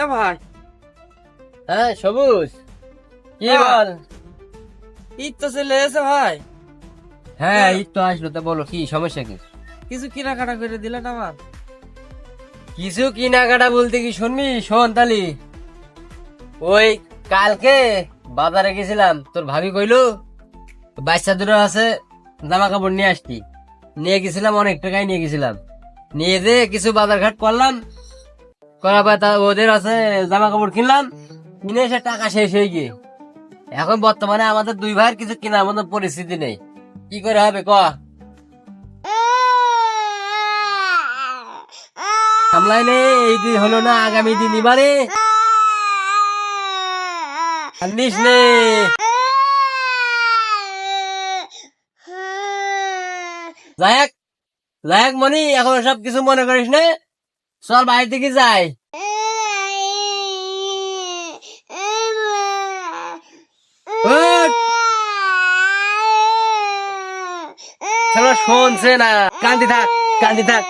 এ ভাই, হ্যাঁ সবুজ, কি বল? ঈদ তো চলে এসে ভাই, হ্যাঁ এই তো আসলো, তা বলো কি সমস্যা কি? কিছু কেনাকাটা করে দিলেন আমার। কিছু কেনাকাটা বলতে কি শুনবি, শোন তালি। ওই কালকে বাজারে গেছিলাম, তোর ভাবি কইলো বাচ্চা দুটো আছে, জামা কাপড় নিয়ে আসতি। নিয়ে গেছিলাম, অনেক টাকায় নিয়ে গেছিলাম। নিয়ে যে কিছু বাজার ঘাট করলাম, করার পর ওদের আছে জামা কাপড় কিনলাম। কিনে এসে টাকা শেষ হয়ে গিয়ে এখন বর্তমানে আমাদের দুই ভাইয়ের কিছু কেনার মতো পরিস্থিতি নেই। কি করে হবে ক? সামলাই নে, এই দিন হলো না, আগামী দিন এবারে কান্দিস নে। যাক যাক মনি, এখন সব কিছু মনে করিস না, চল বাইরে থেকে যাই। উঠ, শালা শুনছে না, কান্দি থাক কান্দি থাক।